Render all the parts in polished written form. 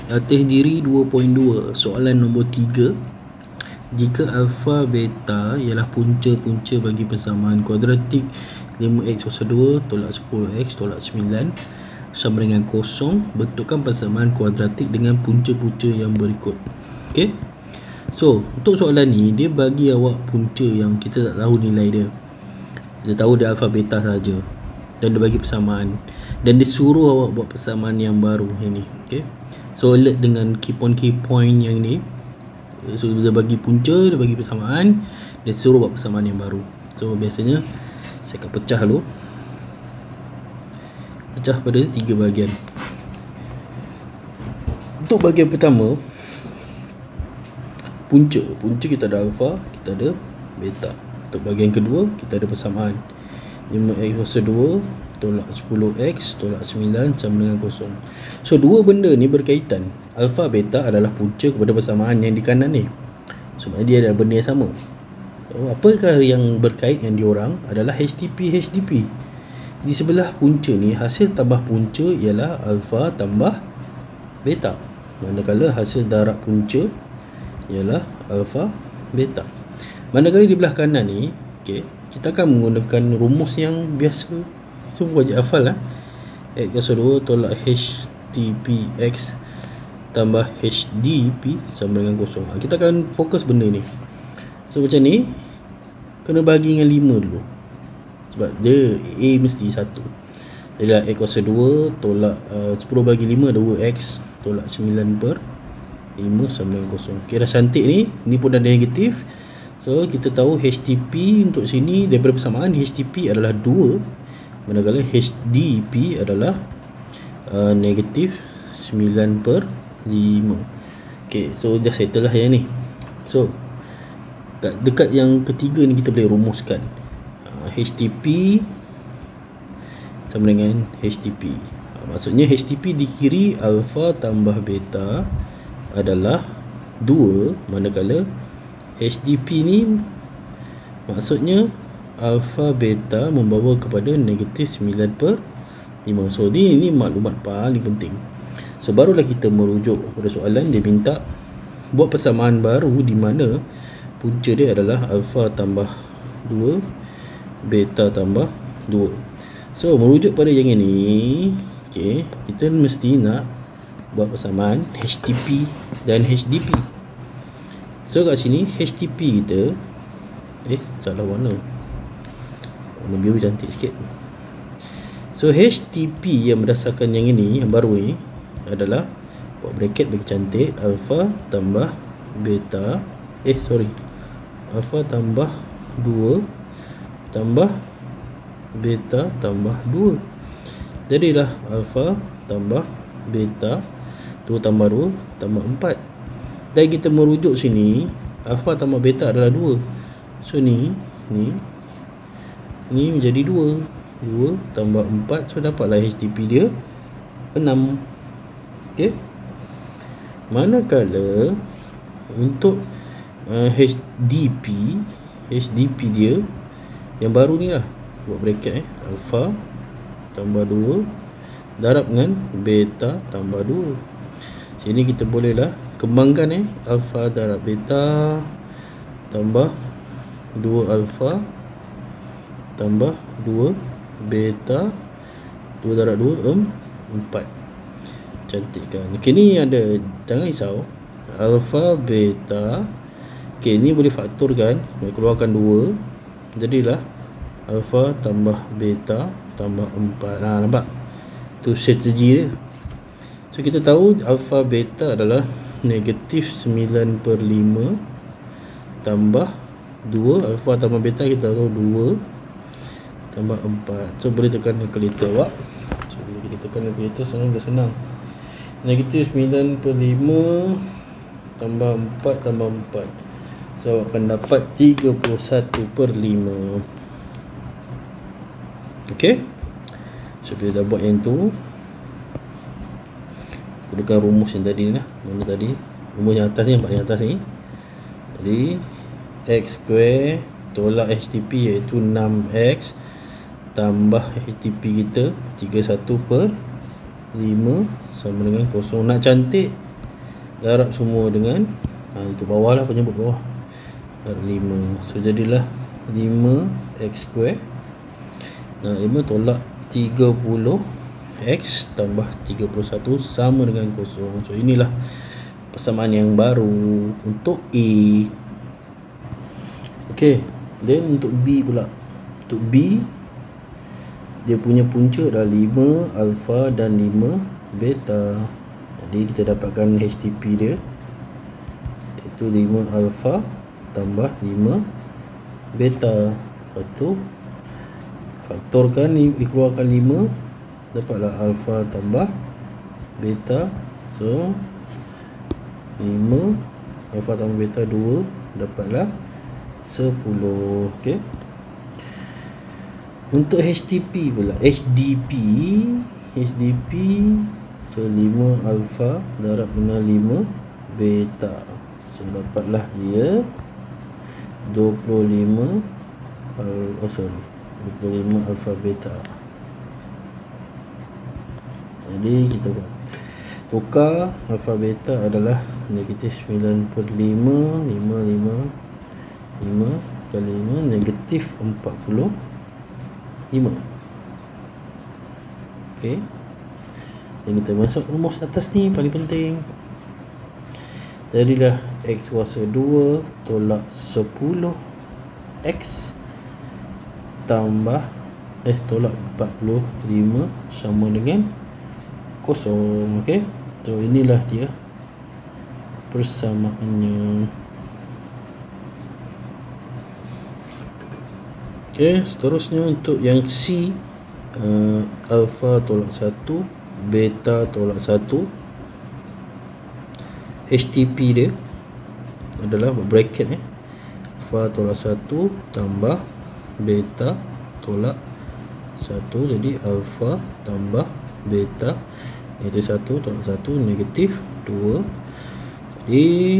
Latih diri 2.2. Soalan nombor 3. Jika alfa beta ialah punca-punca bagi persamaan kuadratik 5x kuasa 2 tolak 10x tolak 9 sama dengan kosong, bentukkan persamaan kuadratik dengan punca-punca yang berikut. Okey. So, untuk soalan ni dia bagi awak punca yang kita tak tahu nilai dia. Dia tahu dia alfa beta saja. Dan dia bagi persamaan. Dan dia suruh awak buat persamaan yang baru yang ni. Okey. So, alert dengan key point yang ni. So, dia bagi punca, dia bagi persamaan, dia suruh buat persamaan yang baru. So, biasanya saya akan pecah dulu. Pecah pada 3 bahagian. Untuk bahagian pertama, punca kita ada alfa, kita ada beta. Untuk bahagian kedua, kita ada persamaan 5x kuasa 2 tolak 10x tolak 9 sama dengan kosong. So, dua benda ni berkaitan. Alfa beta adalah punca kepada persamaan yang di kanan ni. So, maknanya dia adalah benda yang sama. So, apakah yang berkait dengan diorang adalah HTP. Di sebelah punca ni, hasil tambah punca ialah alfa tambah beta. Manakala hasil darab punca ialah alfa beta. Manakala di belah kanan ni, okay, kita akan menggunakan rumus yang biasa. So, wajib hafal lah. X kuasa 2 tolak HTPX tambah HDP sama dengan kosong. Kita akan fokus benda ni. So, macam ni, kena bagi dengan 5 dulu. Sebab dia A mesti 1. Jadi lah, X kuasa 2 tolak 10 bagi 5 2X tolak 9 per 5 sama dengan kosong. Okay, dah cantik ni. Ni pun dah negatif. So, kita tahu HTP untuk sini daripada persamaan HTP adalah 2. Manakala HDP adalah negatif 9 per 5. Okay, so dah settle lah yang ni. So, dekat yang ketiga ni kita boleh rumuskan HTP sama dengan HTP. Maksudnya HTP di kiri alfa tambah beta adalah 2, manakala HDP ni maksudnya alfa beta membawa kepada negatif 9 per 5. So, ini maklumat paling penting. So, barulah kita merujuk pada soalan. Dia minta buat persamaan baru di mana punca dia adalah alfa tambah 2 beta tambah 2. So, merujuk pada yang ini, okay, kita mesti nak buat persamaan HTP dan HDP. So, kat sini HTP kita salah warna. Warna biru cantik sikit. So, HTP yang berdasarkan yang ini, yang baru ni adalah buat bracket bagi cantik, alfa tambah beta alfa tambah 2 tambah beta tambah 2. Jadilah alfa tambah beta 2 tambah 2 tambah 4. Dan kita merujuk sini, alfa tambah beta adalah 2. So, ni menjadi 2 tambah 4. So, dapatlah HTP dia 6. Okay. Manakala untuk HDP dia yang baru ni lah, buat bracket alfa tambah 2 darab dengan beta tambah 2. Sini kita bolehlah kembangkan alfa darab beta tambah 2 alfa tambah 2 beta 2 darab 2 4. Cantik kan. Okay, ni ada, jangan risau, alfa beta. Okay, ni boleh faktorkan, boleh keluarkan 2. Jadilah alfa tambah beta tambah 4. Nampak? Tu strategi dia. So, kita tahu alfa beta adalah negatif 9 per 5 tambah 2. Alfa tambah beta kita tahu 2 tambah 4. So, boleh tekan kalkulator awak. So, bila kita tekan kalkulator dah senang. Negatif 9 per 5 tambah 4 tambah 4. So, akan dapat 31 per 5. Okay. So, bila dah buat yang tu, gunakan rumus yang tadi ni lah. Mana tadi? Rumus yang atas ni, yang paling atas ni. Jadi, X square tolak HTP iaitu 6X tambah HTP kita 31 per 5 sama dengan kosong. Nak cantik darab semua dengan ke bawah lah, penyebut bawah, darab 5. So jadilah 5x². 5 tolak 30x tambah 31 sama dengan kosong. So inilah persamaan yang baru untuk A. Okay, then untuk B pula. Untuk B, dia punya punca adalah 5 alpha dan 5 beta. Jadi kita dapatkan HTP dia, iaitu 5 alpha tambah 5 beta. Lepas tu faktorkan, keluarkan 5, dapatlah alpha tambah beta. So 5 alpha tambah beta 2, dapatlah 10. Okay. Untuk HTP pula, HDP, so 5 alpha darab dengan 5 beta. So dapatlah dia 25 alpha beta. Jadi kita buat tukar alpha beta adalah negatif 9/5, 5 kali 5 negatif 45. Okay, dan kita masuk rumus atas ni paling penting. Jadilah x kuasa 2 tolak 10x tambah tolak 45 sama dengan kosong. Okay, so inilah dia persamaannya. Okay, seterusnya untuk yang C, alpha tolak 1, beta tolak 1. HTP dia adalah bracket alpha tolak 1 tambah beta tolak 1. Jadi alpha tambah beta, iaitu 1 tolak 1 negatif 2. Jadi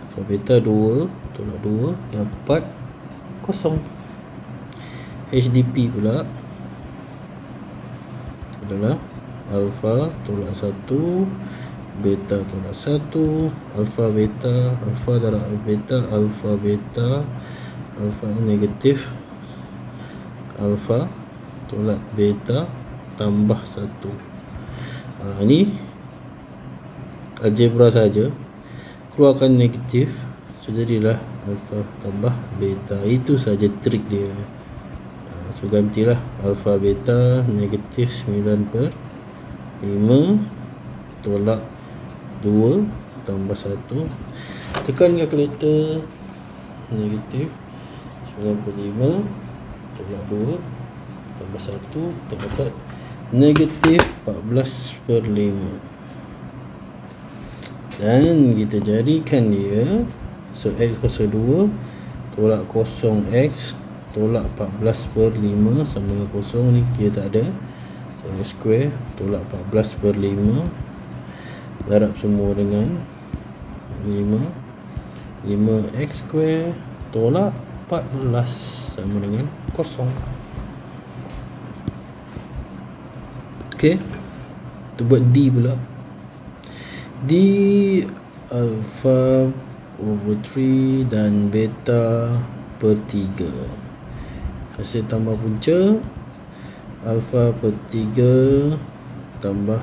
alpha beta 2 tolak 2 dapat kosong. HDP pula adalah alpha tolak 1, beta tolak 1, alpha beta, alpha darab beta, alpha beta, alpha negatif alpha tolak beta tambah 1. Ini algebra saja, keluarkan negatif, so jadilah alpha tambah beta. Itu saja trik dia. So gantilah alpha beta negatif 9/5 tolak 2 tambah 1. Tekan kalkulator, negatif 95 tolak 2 tambah 1, terdapat negatif 14/5. Dan kita jadikan dia, so x kuasa 2 tolak 0x tolak 14/5 sama dengan kosong. Ni kira tak ada, so x square tolak 14/5 darab semua dengan 5x square tolak 14 sama dengan kosong. Okay, kita buat D pula. D alpha over 3 dan beta per 3. Hasil tambah punca alpha per 3 tambah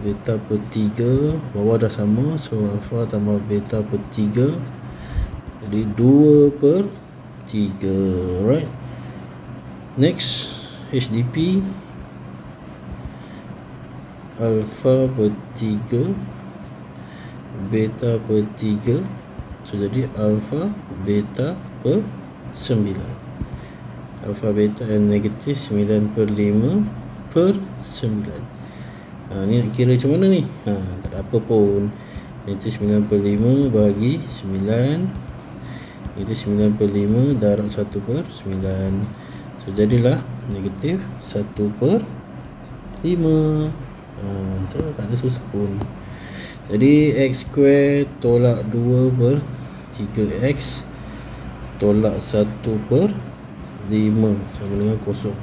beta per 3, bawah dah sama, so alpha tambah beta per 3, jadi 2/3. Right, next HDP alpha per 3 beta per 3, so jadi alpha beta per 9. Alpha beta yang negatif 9/5/9. Ni nak kira macam mana ni? Tak ada apa pun. Negatif 9/5 bagi 9, negatif 9/5 darab 1/9. So jadilah negatif 1/5. So tak ada susah pun. Jadi x square tolak 2/3x tolak 1/5 sama dengan kosong.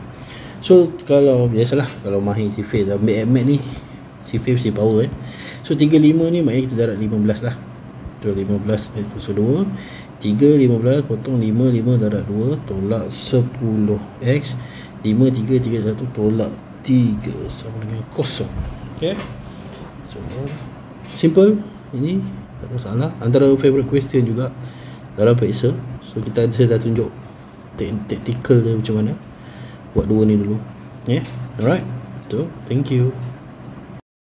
So kalau biasalah, kalau mahir sifir ambil AMAT ni, sifir mesti power So 35 ni maknanya kita darat 15 lah. So 15 x 2, 3 15 potong 5 darat 2 tolak 10x, 5 3 3 1 tolak 3 sama dengan kosong. Okay, so simple. Ini tak masalah, antara favorite question juga dalam periksa. So saya dah tunjuk tactical dia macam mana buat dua ni dulu. Alright, so thank you.